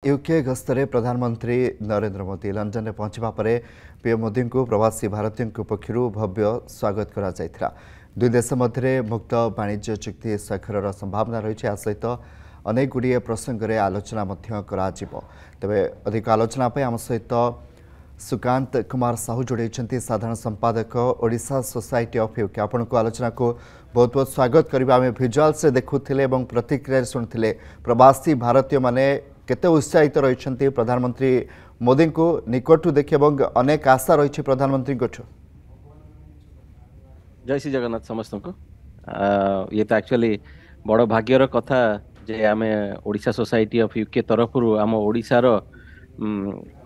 UK गस्तरे प्रधानमंत्री Narendra Modi London में पहुंचवा पर पीएम मोदी को प्रवासी भारतीयों पक्षर भव्य स्वागत करा जायथिला। दुई देश मध्य मुक्त वाणिज्य चुक्ति स्वाक्षर संभावना रही है। सहित अनेक गुड़िए प्रसंग में आलोचना तेरे अधिक आलोचना आम सहित सुकांत कुमार साहू जोड़े साधारण संपादक ओडिशा सोसाइटी ऑफ यूके। आपण को आलोचना को बहुत बहुत स्वागत करबा। आम भिजुआल से देखुले और प्रतिक्रिया शुणुले प्रवासी भारतीय माने केते उत्साहित रही प्रधानमंत्री मोदी को निकटू देखिए और अनेक आशा रही प्रधानमंत्री को। जय श्री जगन्नाथ समस्त को ये तो एक्चुअली बड़ भाग्यर कथा जे आम ओडिशा सोसाइटी ऑफ यूके तरफ आम ओडिशार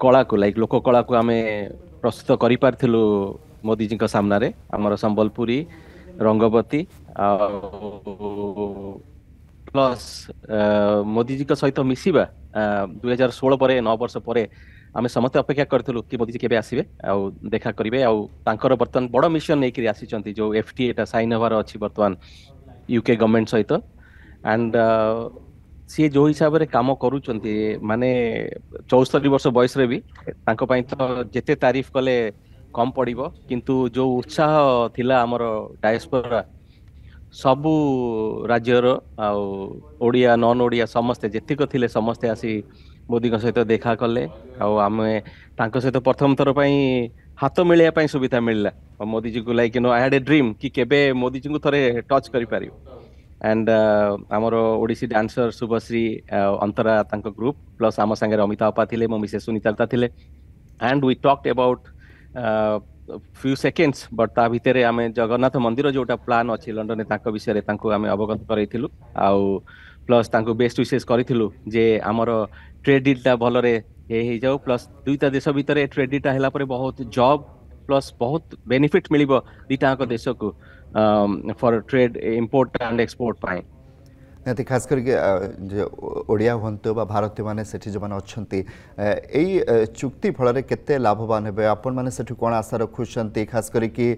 कला को लाइक लोक कला को आम प्रस्तुत करि पारथिलु मोदी जी सामना रे। आमर संबलपुरी रंगवती प्लस मोदी जी सहित मिसिबा 2016 पर 9 वर्ष पर आम समस्त अपेक्षा करूँ कि मोदी जी केबे आसीबे आ देखा करेंगे आर बर्तमान बड़ मिशन नहीं आसी जो एफटीए साइन हबार अच्छी बर्तमान यूके गवर्नमेंट सहित एंड सी जो हिसाब से कम करुँच माने 74 वर्ष बयस भी तो जिते तारीफ कले कम पड़ो किंतु जो उत्साह थिला आमर डायस्पोरा सबू राज्यर ओडिया नॉन ओडिया समस्ते जेतिक थिले समस्ते आसी मोदी सहित देखा कले आम सहित प्रथम थर हाथ मिलने सुविधा मिलला। मोदी जी को like I had a dream कि केबे मोदी जी को थरे टच करि पारियो एंड आमर ओडिसी डांसर शुभश्री अंतरा तांको ग्रुप प्लस आम संगे अमिता अपा थिले मो मिसेस सुनीता थिले and we talked about few seconds but ता भितर आम जगन्नाथ मंदिर जोटा प्लान अच्छी लंडन विषय आम अवगत करइथिलु आउ प्लस बेस्ट विशेष करिथिलु जे आमर ट्रेड डीलटा भलरे हे जाऊ प्लस दुईटा देश भितर ट्रेड डीलटा हैला परे बहुत जॉब प्लस बहुत बेनिफिट मिलिबो दुईटा देश को for trade import and export पाए निहती खास करके ओडिया हूँ भारतीय माने सेठी जो मैंने अच्छा चुक्ति फल केते लाभवान हे आपण मैंने सेठी कौन आशा रखुंट खास करके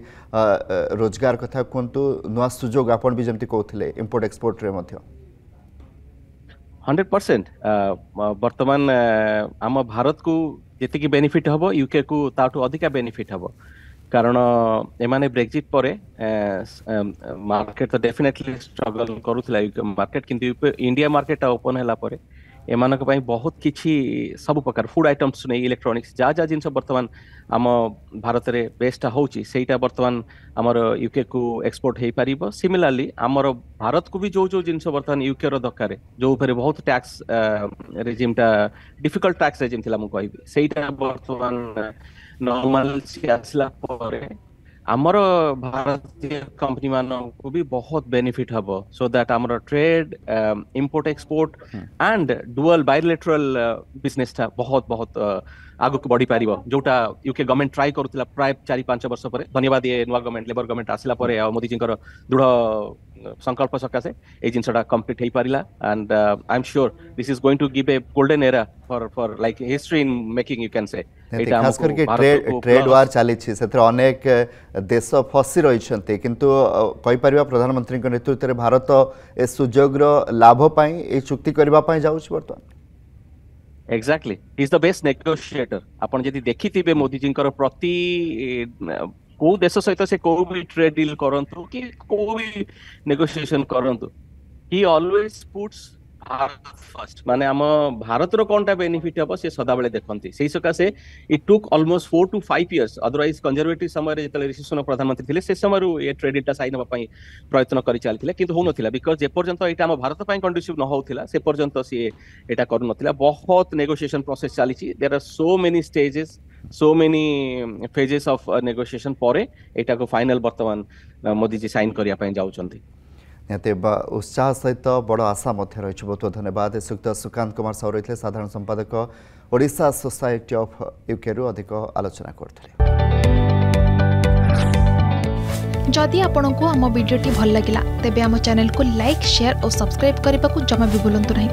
रोजगार कथा कहतु नुआ सुजोग आपण भी जमती कहते इंपोर्ट एक्सपोर्ट रे मध्य 100% वर्तमान आम भारत को जी बेनिफिट हम यूके को ताठू अधिका बेनिफिट हम कारण एमाने ब्रेक्जिट पर मार्केट तो डेफिनेटली स्ट्रगल करूला यूके मार्केट किंतु इंडिया मार्केट ओपन है पर एमानक पई बहुत किछि सब प्रकार फूड आइटम्स नहीं इलेक्ट्रॉनिक्स जा जा जिनस वर्तमान आम भारत रे बेस्ट होउची सेटा वर्तमान आमर यूके को एक्सपोर्ट हो पारिबो। सिमिलरली आमर भारत को भी जो जो जिनस वर्तमान यूके रो दरकार जो ऊपर बहुत टैक्स रेजिमटा डिफिकल्ट टैक्स रेजिम थिला मु कहबी सेटा वर्तमान नॉर्मल आसला पर आमर भारतीय कंपनी मान को भी बहुत बेनिफिट हम सो दैट आमर trade import export and dual bilateral business था बहुत बहुत आगु को बढ़ी पारिबो जोटा यूके गवर्नमेंट ट्राई करूला प्राय 4-5 वर्ष पर। धन्यवाद ये नुआ गवर्नमेंट लेबर गवर्नमेंट आसला पर मोदी जी दृढ़ संकल्प सकाशे ए जिनसटा कंप्लीट हो पारिला and I am sure this is going to give a golden era for like history in making you can say. खास करके ट्रेड वार चली अनेक देश फसी रही किंतु कहि परिबा प्रधानमंत्री नेतृत्व में भारत ए सुजोग लाभ पाई ए चुक्ति करबा जाउछ वर्तमान। Exactly is the best negotiator. आपण जदि देखिथिबे मोदी जी प्रति को देश सहित से को भी ट्रेड डील करंतु कि को भी नेगोशिएशन करंतु ही ऑलवेज पुट्स भारत फर्स्ट माने आम भारत रो कोनटा बेनिफिट हम से सदा बेले देखंती सेही सकासे it took almost 4 to 5 years otherwise conservative समय जेतले ऋषि प्रधानमंत्री थिले से समय ये ट्रेड डीलटा साइन होबा पई प्रयत्न करि चलथिले किंतु हो नथिला बिकॉज़ जे पर्यंत एटा हम भारत पई कंडीसिव न होथिला से पर्यंत से एटा करू नथिला। बहुत नेगोशिएशन प्रोसेस चली there are so many stages so many phases of negotiation पर एटा को फाइनल वर्तमान मोदी जी साइन करिया पई जाउचंती। निहती उत्साह सहित बड़ आशा रही। बहुत बहुत धन्यवाद। सुक्त सुकांत कुमार साहू रही साधारण संपादक ओडिशा सोसाइटी ऑफ यूके रु अधिक आलोचना करते। जदि आपंक आम भिडी भल लगा तेब आम चैनल को लाइक शेयर और सब्सक्राइब करने को जमा भी भूलु नहीं।